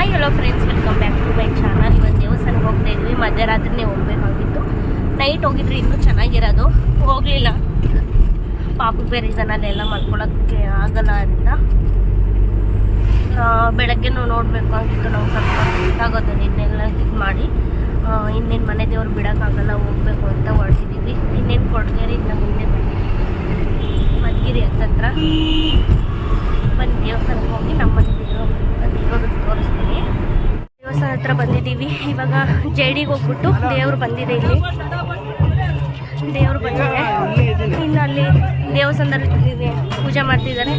Hi hello friends, welcome back to my channel. ಇವತ್ತು ದೇವಸ್ಥಾನಕ್ಕೆ ಹೋಗ್ತಾ ಇದ್ವಿ. ಮಧ್ಯರಾತ್ರಿನೇ ಹೋಗ್ಬೇಕಾಗಿತ್ತು. ನೈಟ್ ಹೋಗಿದ್ರೆ ಇನ್ನೂ ಚೆನ್ನಾಗಿರೋದು. ಹೋಗಲಿಲ್ಲ, ಪಾಪು ಬೇರೆ ಇದನ್ನೆಲ್ಲ ಮಾಡ್ಕೊಳಕ್ಕೆ ಆಗಲ್ಲ ಅಂತ. ಬೆಳಗ್ಗೆನೂ ನೋಡಬೇಕು ಆಗಿತ್ತು. ನಾವು ಸ್ವಲ್ಪ ಗೊತ್ತಾಗೋದು ನಿನ್ನೆಲ್ಲ ಇದು ಮಾಡಿ ಇನ್ನೇನು ಮನೆ ದೇವ್ರು ಬಿಡೋಕ್ಕಾಗಲ್ಲ, ಹೋಗ್ಬೇಕು ಅಂತ ಹೊರಟಿದ್ದೀವಿ. ಇನ್ನೇನು ಕೊಡ್ಗೇರಿ ಇಲ್ಲ, ಮುಂದೆ ಮಧುಗಿರಿ ಹತ್ತತ್ರ ಬನ್ನಿ ದೇವಸ್ಥಾನಕ್ಕೆ ಹೋಗಿ ನಮ್ಮ ಮನೆ ದೇವರು ತೋರಿಸ್ತೀನಿ. ದೇವಸ್ಥಾನ ಹತ್ರ ಬಂದಿದ್ದೀವಿ. ಇವಾಗ ಜೈಡಿಗೆ ಹೋಗ್ಬಿಟ್ಟು ದೇವರು ಬಂದಿದೆ. ಇಲ್ಲಿ ದೇವರು ಬಂದಿದೆ. ಇನ್ನು ಅಲ್ಲಿ ದೇವಸ್ಥಾನದಲ್ಲಿ ಪೂಜೆ ಮಾಡ್ತಿದ್ದಾರೆ.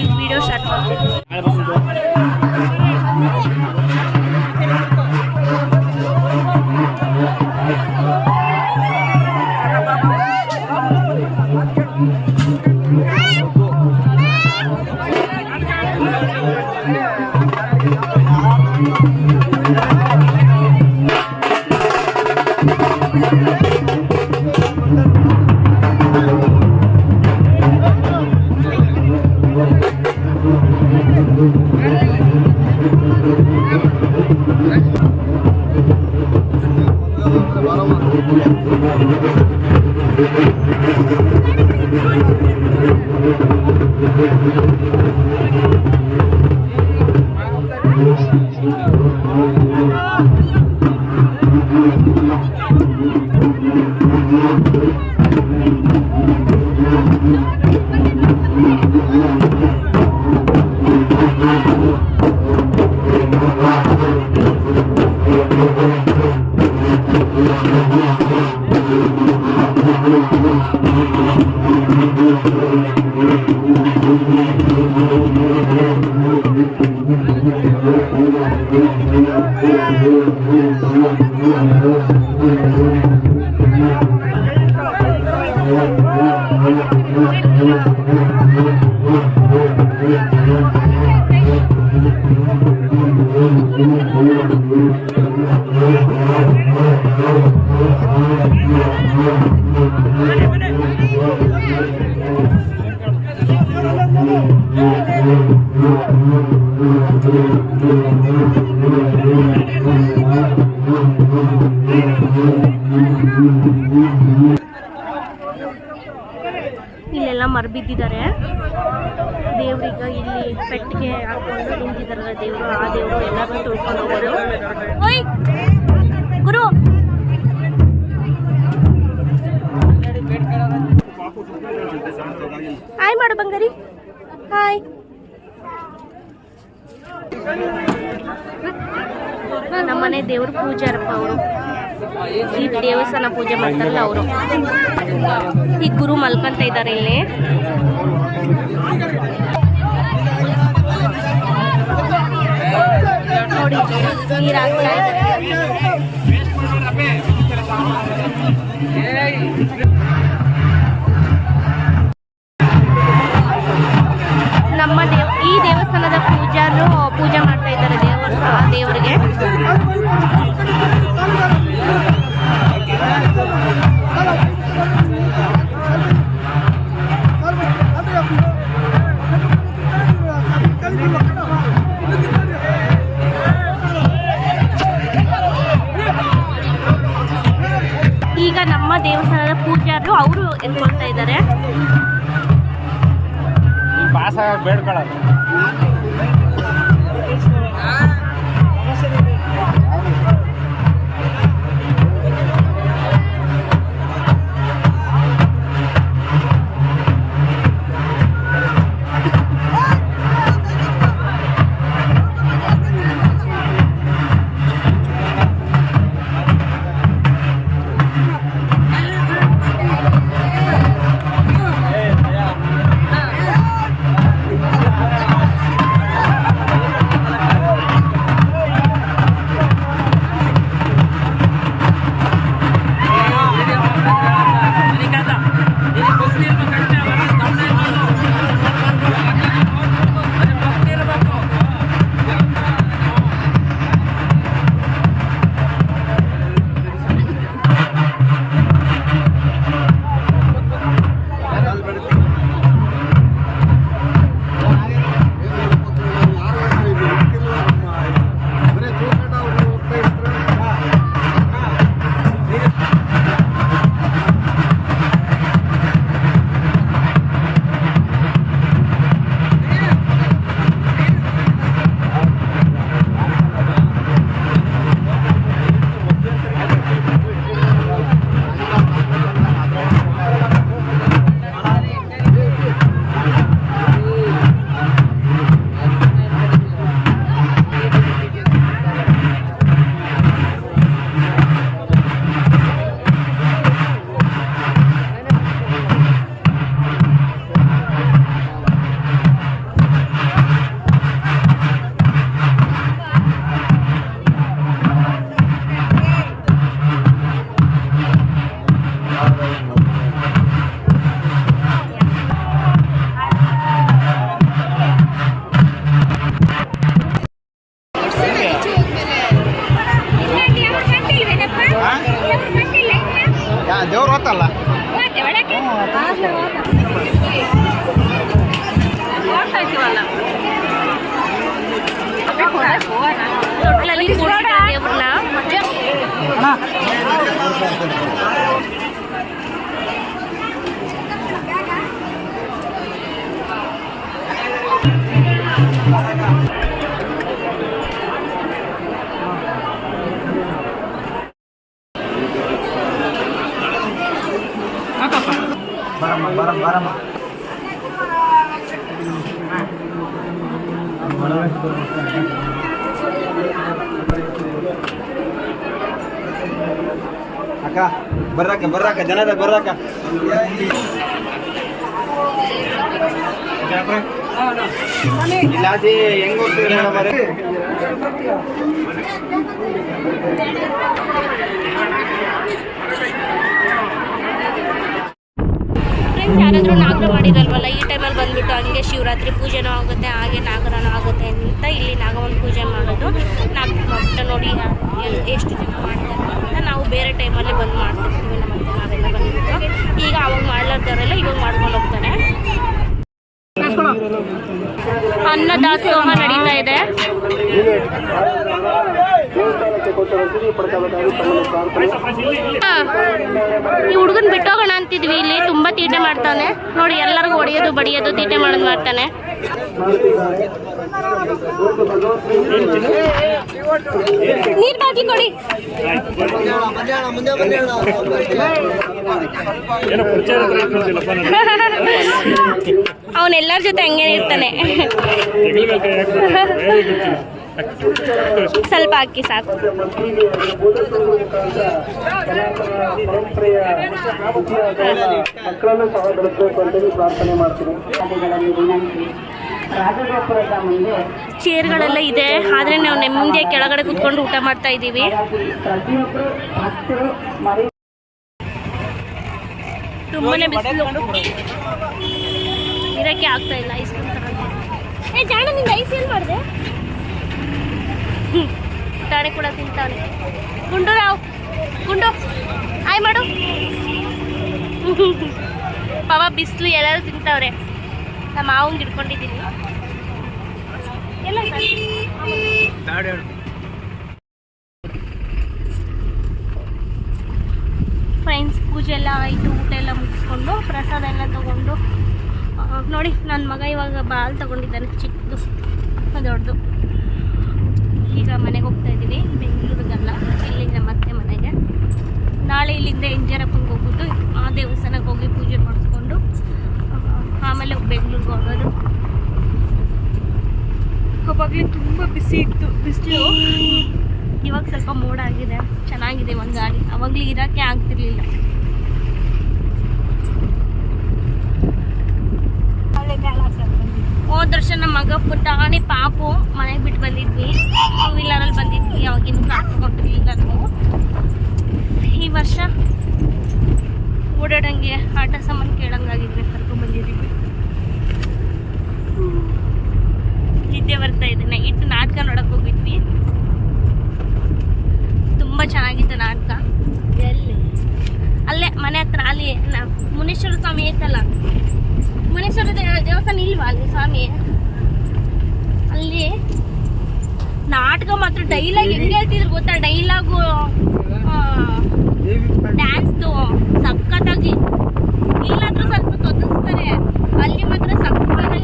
ಈಗ ವಿಡಿಯೋ ಸ್ಟಾರ್ಟ್ ಮಾಡ್ತಿದ್ದೀವಿ. ಇಲ್ಲೆಲ್ಲ ಮರಬಿದ್ದಿದ್ದಾರೆ. ದೇವ್ರೀಗ ಇಲ್ಲಿ ಪೆಟ್ಟಿಗೆ ಹಾಕೊಂಡು ನಿಂತಿದ್ದಾರಲ್ಲ ದೇವರು, ಆ ದೇವರು ಎಲ್ಲರೂ ತುಳ್ಕೊಂಡು ಹೋಗೋದು. ಓಯ್ ಗುರು, ಹಾಯ್ ಮಾಡು ಬಂಗಾರಿ, ಹಾಯ್. ನಮ್ಮನೆ ದೇವ್ರ ಪೂಜಾರಪ್ಪ ಅವರು. ಈ ದೇವಸ್ಥಾನ ಪೂಜೆ ಮಾಡ್ತಾರಲ್ಲ ಅವರು. ಈ ಗುರು ಮಲ್ಕೊಂತ ಇದ್ದಾರೆ ಇಲ್ಲಿ. ನೋಡಿ ನೀರು ಹಾಕ್ತಾ ಇದ್ದಾರೆ. ನಮ್ಮ ಈ ದೇವಸ್ಥಾನದ ಪೂಜಾರು ಪೂಜೆ ಮಾಡ್ತಾ ಇದ್ದಾರೆ ದೇವರಿಗೆ. ಈಗ ನಮ್ಮ ದೇವಸ್ಥಾನದ ಪೂಜಾರು ಅವರು ಎತ್ಕೊಳ್ತಾ ಇದ್ದಾರೆ. ದೇವ್ರು ಹೊತ್ತಲ್ಲ ತೊಟ್ಲಲ್ಲಿ ದೇವ್ರನ್ನ ಬರಮ್ಮ ಅಕ್ಕ ಬರ್ರಾಕ ಜನದ ಬರ್ರಾಕ ಇಲ್ಲಾಸಿ ಹೆಂಗ್ ಹೋಗ್ತೀರಿ ಯಾರಾದರೂ ನಾಗರ ಮಾಡಿದಲ್ವಲ್ಲ ಈ ಟೈಮಲ್ಲಿ ಬಂದುಬಿಟ್ಟು ಹಂಗೆ ಶಿವರಾತ್ರಿ ಪೂಜೆನೂ ಆಗುತ್ತೆ ಹಾಗೆ ನಾಗರನೂ ಆಗುತ್ತೆ ಅಂತ ಇಲ್ಲಿ ನಾಗವನ್ನ ಪೂಜೆ ಮಾಡೋದು ಮಟ್ಟ ನೋಡಿ ಎಷ್ಟು ಜನ ಮಾಡ್ತಾರೆ ಅಂತ ನಾವು ಬೇರೆ ಟೈಮಲ್ಲಿ ಬಂದು ಮಾಡ್ತಿರ್ತೀವಿ ನಮ್ಮತ್ತೆ ನಾವೆಲ್ಲ ಬಂದುಬಿಟ್ಟು ಈಗ ಅವಾಗ ಮಾಡ್ಲಾರ್ದವರೆಲ್ಲ ಇವಾಗ ಮಾಡ್ಕೊಂಡು ಹೋಗ್ತಾರೆ. ಅನ್ನದಾಸೋಹ ನಡೀತಾ ಇದೆ. ಈ ಹುಡುಗನ್ ಬಿಟ್ಟೋಗೋಣ ಅಂತಿದ್ವಿ. ಇಲ್ಲಿ ತುಂಬಾ ತೀಟೆ ಮಾಡ್ತಾನೆ ನೋಡಿ, ಎಲ್ಲರಿಗೂ ಹೊಡೆಯೋದು ಬಡಿಯೋದು ತೀಟೆ ಮಾಡೋದು ಮಾಡ್ತಾನೆ. ನೀರ್ ಬಾಕಿ ಕೊಡಿ. ಅವನೆಲ್ಲರ ಜೊತೆ ಹಂಗೇನೆ ಇರ್ತಾನೆ. ಸ್ವಲ್ಪ ಹಾಕಿ ಸಾಕು. ಮಕ್ಕಳನ್ನು ಸಹ ಬೆಳೆಸಬೇಕು ಅಂತೇಳಿ ಪ್ರಾರ್ಥನೆ ಮಾಡ್ತೀನಿ. ಚೇರ್ಗಳೆಲ್ಲ ಇದೆ, ಆದ್ರೆ ನಾವು ನೆಮ್ಮದಿಯ ಕೆಳಗಡೆ ಕುತ್ಕೊಂಡು ಊಟ ಮಾಡ್ತಾ ಇದ್ದೀವಿ. ತುಂಬಾನೇ ಬಿಸಿಲು, ಇರಕ್ಕೆ ಆಗ್ತಾ ಇಲ್ಲ. ಐಸ್ ಕ್ರೀಮ್ ತಗೊಂಡೆ. ಜಾಣ ನಿಂಗೆ ಐಸ್ ಏನು ಮಾಡಿದೆ? ತಾನೆ ಕೂಡ ತಿಂತಾನೆ. ಗುಂಡು ಆಯ್ ಮಾಡು. ಪಾಪ ಬಿಸಿಲು ಎಲ್ಲರೂ ತಿಂತವ್ರೆ. ನಮ್ಮ ಮಾವಂಗೆ ಹಿಡ್ಕೊಂಡಿದ್ದೀನಿ. ಎಲ್ಲ ಫ್ರೆಂಡ್ಸ್, ಪೂಜೆ ಎಲ್ಲ ಆಯಿತು, ಊಟ ಎಲ್ಲ ಮುಗಿಸ್ಕೊಂಡು ಪ್ರಸಾದ ಎಲ್ಲ ತೊಗೊಂಡು ನೋಡಿ ನನ್ನ ಮಗ ಇವಾಗ ಬಾಲ್ ತೊಗೊಂಡಿದ್ದಾನೆ, ಚಿಕ್ಕದು ದೊಡ್ಡದು. ಈಗ ಮನೆಗೆ ಹೋಗ್ತಾ ಇದ್ದೀವಿ, ಬೆಂಗಳೂರಿಗಲ್ಲ, ಇಲ್ಲಿಂದ ಮತ್ತೆ ಮನೆಗೆ. ನಾಳೆ ಇಲ್ಲಿಂದ ಎಂಜರಪ್ಪಂಗೆ ಹೋಗ್ಬಿಟ್ಟು ಆ ದೇವಸ್ಥಾನಕ್ಕೆ ಹೋಗಿ ಪೂಜೆ ಮಾಡಿಸ್ಕೊಂಡು ಆಮೇಲೆ ಬೆಂಗಳೂರಿಗೆ ಹೋಗೋದು. ಅವಾಗಲೇ ತುಂಬ ಬಿಸಿ ಇತ್ತು ಬಿಸಿಲು. ಇವಾಗ ಸ್ವಲ್ಪ ಮೋಡ ಆಗಿದೆ, ಚೆನ್ನಾಗಿದೆ ಒಂದು ಗಾಳಿ. ಅವಾಗಲೇ ಇರೋಕ್ಕೆ ಆಗ್ತಿರ್ಲಿಲ್ಲ. ಹೋದ ವರ್ಷ ನಮ್ಮ ಮಗ ಪುಟಾಣಿ ಪಾಪು ಮನೆಗೆ ಬಿಟ್ಟು ಬಂದಿದ್ವಿ, ಟೂ ವೀಲರಲ್ಲಿ ಬಂದಿದ್ವಿ. ಅವಾಗಿನ ಕಾರ್ ತಗೊಂಡಿರ್ಲಿಲ್ಲ ನಾವು. ಈ ವರ್ಷ ಓಡಾಡಂಗೆ ಆಟ ಸಾಮಾನು ಕೇಳಂಗಾಗಿದ್ವಿ, ಕರ್ಕೊಂಡು ಬಂದಿದ್ದೀವಿ. ನಿದ್ದೆ ಬರ್ತಾ ಇದೆ. ನೈಟ್ ನಾಟಕ ನೋಡಕ್ಕೆ ಹೋಗಿದ್ವಿ, ತುಂಬ ಚೆನ್ನಾಗಿತ್ತು ನಾಟಕ. ಎಲ್ಲಿ? ಅಲ್ಲೇ ಮನೆ ಹತ್ರ, ಅಲ್ಲಿ ಮುನೇಶ್ವರ ಸ್ವಾಮಿ ಐತಲ್ಲ, ಮುನೇಶ್ವರ ದೇವಸ್ಥಾನ ಇಲ್ವಾ ಅಲ್ಲಿ ಸ್ವಾಮಿ? ಅಲ್ಲಿ ನಾಟಕ ಮಾತ್ರ ಡೈಲಾಗ್ ಹೆಂಗೆ ಹೇಳ್ತಿದ್ರು ಗೊತ್ತಾ? ಡೈಲಾಗು ಡ್ಯಾನ್ಸ್ದು ಸಖತ್ತಾಗಿ. ಇಲ್ಲಾದ್ರೂ ಸ್ವಲ್ಪ ತೊದಸ್ತಾರೆ, ಅಲ್ಲಿ ಮಾತ್ರ ಸಖತ್ತಾಗಿ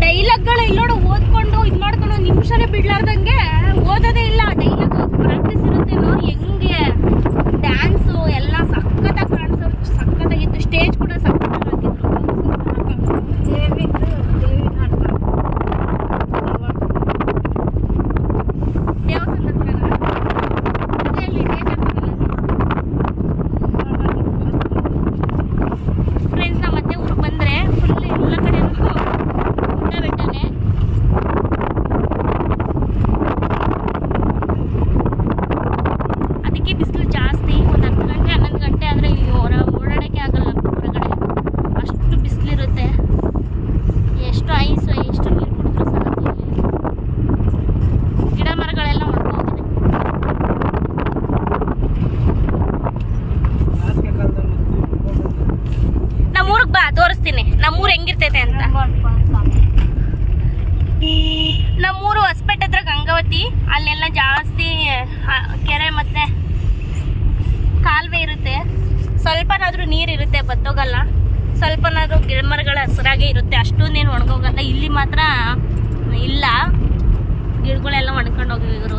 ಡೈಲಾಗ್ಗಳು ಇಲ್ಲೋಡು ಓದ್ಕೊಂಡು ಇದು ಮಾಡ್ಕೊಂಡು ಒಂದು ನಿಮಿಷನೇ ಬಿಡ್ಲಾರ್ದಂಗೆ ಓದೋದೇ ಇಲ್ಲ. ಡೈಲಾಗ್ ಪ್ರಾಕ್ಟೀಸ್ ಇರುತ್ತೇನೋ, ಹೆಂಗೆ ಡ್ಯಾನ್ಸು ಎಲ್ಲ ಸಖತ್ತಾಗಿ ಕಾಣಿಸೋ, ಸಖತ್ತಾಗಿತ್ತು. ಸ್ಟೇಜ್ ಕೂಡ ಸಖತ್ತಾಗಿತ್ತು. ದೇವಸ್ಥಾನದ ಹತ್ರ ಕಾಲುವೆ ಇರುತ್ತೆ, ಸ್ವಲ್ಪನಾದ್ರೂ ನೀರು ಇರುತ್ತೆ, ಬತ್ತೋಗಲ್ಲ. ಸ್ವಲ್ಪನಾದ್ರೂ ಗಿಡಮರಗಳ ಹಸಿರಾಗೆ ಇರುತ್ತೆ, ಅಷ್ಟೊಂದೇನು ಒಣಗೋಗಲ್ಲ. ಇಲ್ಲಿ ಮಾತ್ರ ಇಲ್ಲ, ಗಿಡಗಳೆಲ್ಲ ಒಣಕೊಂಡು ಹೋಗಿರೋರು.